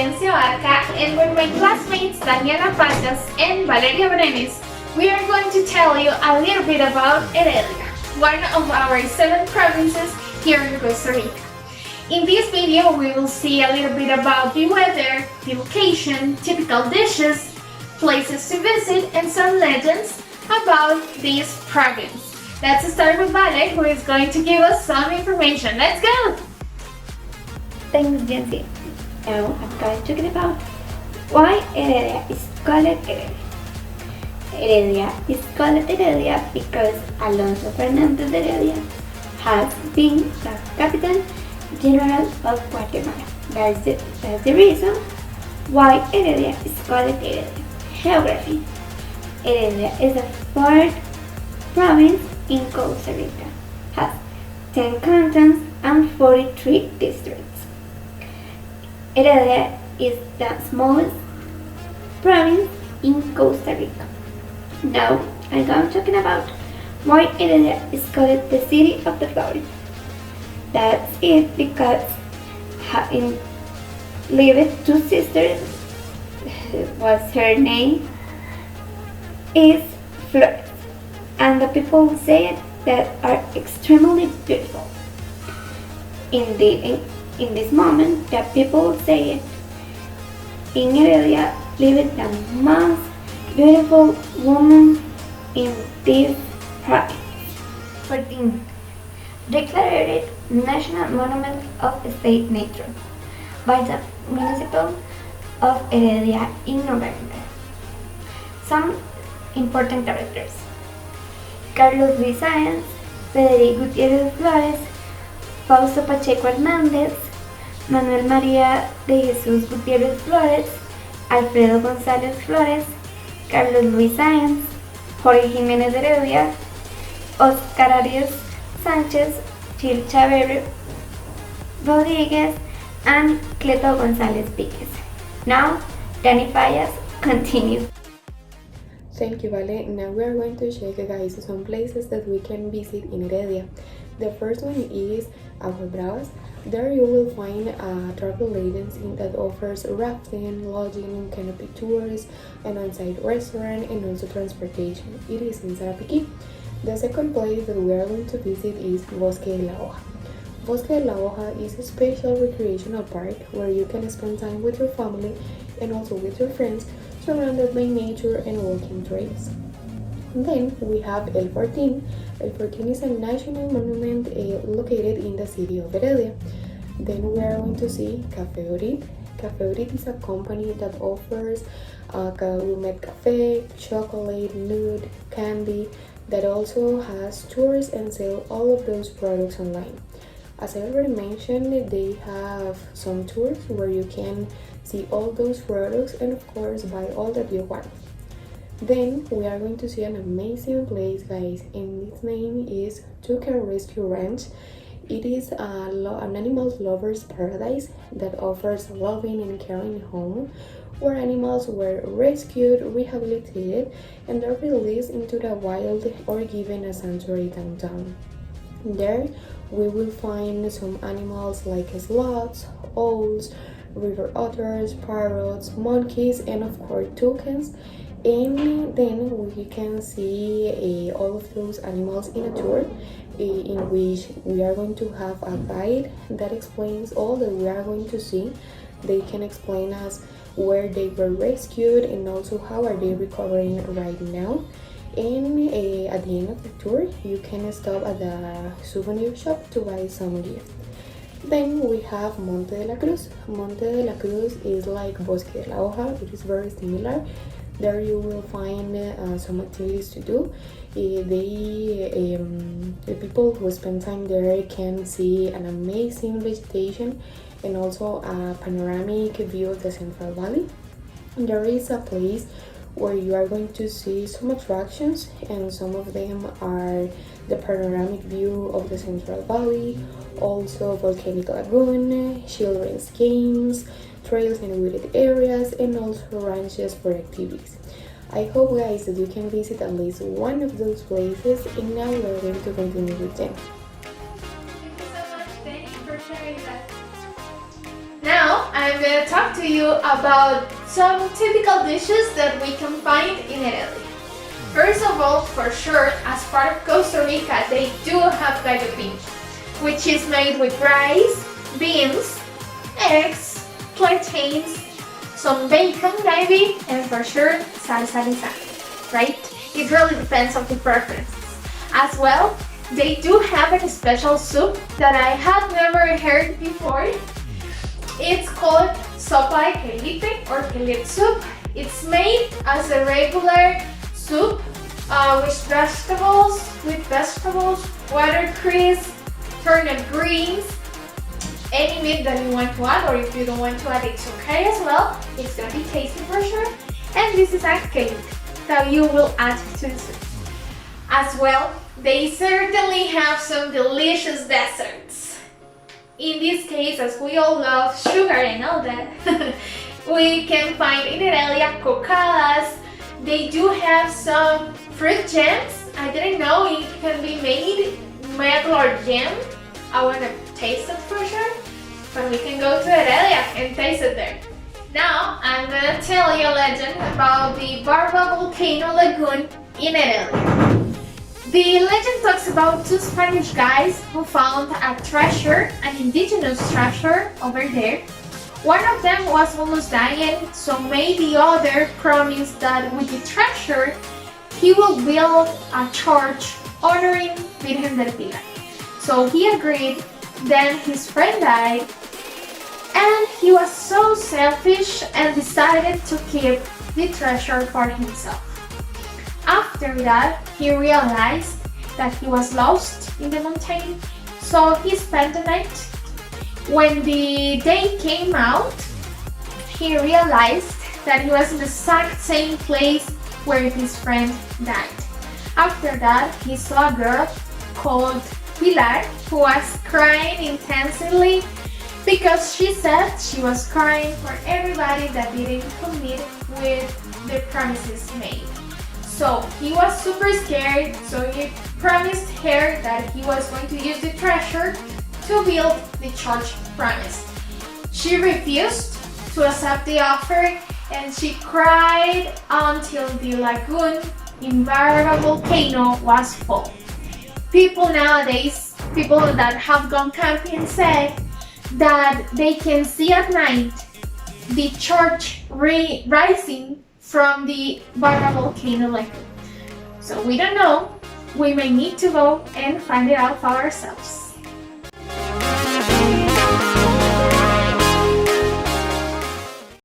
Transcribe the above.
Florencia Barca, and with my classmates Daniela Patas and Valeria Brenes, we are going to tell you a little bit about Heredia, one of our 7 provinces here in Costa Rica. In this video, we will see a little bit about the weather, the location, typical dishes, places to visit, and some legends about this province. Let's start with Vale, who is going to give us some information. Let's go! Thanks, Jency. Now I'm going to talk about why Heredia is called Heredia. Heredia is called Heredia because Alonso Fernandez de Heredia has been the Captain General of Guatemala. That's the reason why Heredia is called Heredia. Geography. Heredia is the 4th province in Costa Rica, has 10 cantons and 43 districts. Heredia is the smallest province in Costa Rica. Now I'm going to talk about why Heredia is called the City of the Flowers. That's it because having lived 2 sisters was her name is Flores, and the people say it that are extremely beautiful. In this moment, the people say it in Heredia lived the most beautiful woman in this province. 14. Declared National Monument of State Nature by the Municipal of Heredia in November. Some important characters: Carlos Luis Sáenz, Federico Gutiérrez Flores, Fausto Pacheco Hernández, Manuel María de Jesús Gutiérrez Flores, Alfredo González Flores, Carlos Luis Sáenz, Jorge Jiménez de Heredia, Oscar Arias Sánchez, Gil Chavarro Rodríguez, and Cleto González Píquez. Now, Dani Fallas, continue. Thank you, Vale. Now we are going to check, guys, some places that we can visit in Heredia. The first one is Aguas Bravas. There you will find a travel agency that offers rafting, lodging, canopy tours, an on-site restaurant, and also transportation. It is in Sarapiquí. The second place that we are going to visit is Bosque de la Hoja. Bosque de la Hoja is a special recreational park where you can spend time with your family and also with your friends, surrounded by nature and walking trails. Then we have El Fortín. El Fortín is a national monument located in the city of Heredia. Then we are going to see Café Orit. Café Orit is a company that offers gourmet cafe, chocolate, nude, candy, that also has tours and sell all of those products online. As I already mentioned, they have some tours where you can see all those products and of course buy all that you want. Then we are going to see an amazing place, guys, and its name is Toucan Rescue Ranch. It is an animal lover's paradise that offers a loving and caring home where animals were rescued, rehabilitated, and are released into the wild or given a sanctuary downtown. There we will find some animals like sloths, owls, river otters, parrots, monkeys, and of course toucans. And then we can see all of those animals in a tour in which we are going to have a guide that explains all that we are going to see. They can explain us where they were rescued and also how are they recovering right now. And at the end of the tour, you can stop at the souvenir shop to buy some gifts. Then we have Monte de la Cruz. Monte de la Cruz is like Bosque de la Hoja. It is very similar. There you will find some activities to do. The people who spend time there can see an amazing vegetation and also a panoramic view of the Central Valley. There is a place where you are going to see some attractions, and some of them are the panoramic view of the Central Valley, also volcanic lagoon, children's games, trails in wooded areas, and also ranches for activities. I hope, guys, that you can visit at least one of those places, and now we're going to continue with them. Thank you so much, Danny, for sharing that. Now I'm going to talk to you about some typical dishes that we can find in Heredia. First of all, for sure, as part of Costa Rica, they do have gallo pinto, which is made with rice, beans, eggs, plantains, some bacon maybe, and for sure, salsa lisana, right? It really depends on the preferences. As well, they do have a special soup that I had never heard before. It's called sopa de quelite or quelite soup. It's made as a regular soup with vegetables, watercress, turnip greens, any meat that you want to add, or if you don't want to add, it's okay as well. It's gonna be tasty for sure. And this is a quelite that you will add to the soup. As well, they certainly have some delicious desserts. In this case, as we all love sugar and all that, we can find in Heredia cocadas. They do have some fruit jams. I didn't know it can be made or jam. I want to taste it for sure, but we can go to Heredia and taste it there. Now, I'm going to tell you a legend about the Barba Volcano Lagoon in Heredia. The legend talks about two Spanish guys who found a treasure, an indigenous treasure over there. One of them was almost dying, so made the other promise that with the treasure, he will build a church honoring Virgen del Pilar. So he agreed, then his friend died, and he was so selfish and decided to keep the treasure for himself. After that, he realized that he was lost in the mountain, so he spent the night. When the day came out, he realized that he was in the exact same place where his friend died. After that, he saw a girl called Pilar who was crying intensely because she said she was crying for everybody that didn't commit with the promises made. So he was super scared, so he promised her that he was going to use the treasure to build the church promised. She refused to accept the offer, and she cried until the lagoon in Barba Volcano was full. People nowadays, people that have gone camping say that they can see at night the church rising from the Barba Volcano lagoon. So we don't know, we may need to go and find it out for ourselves.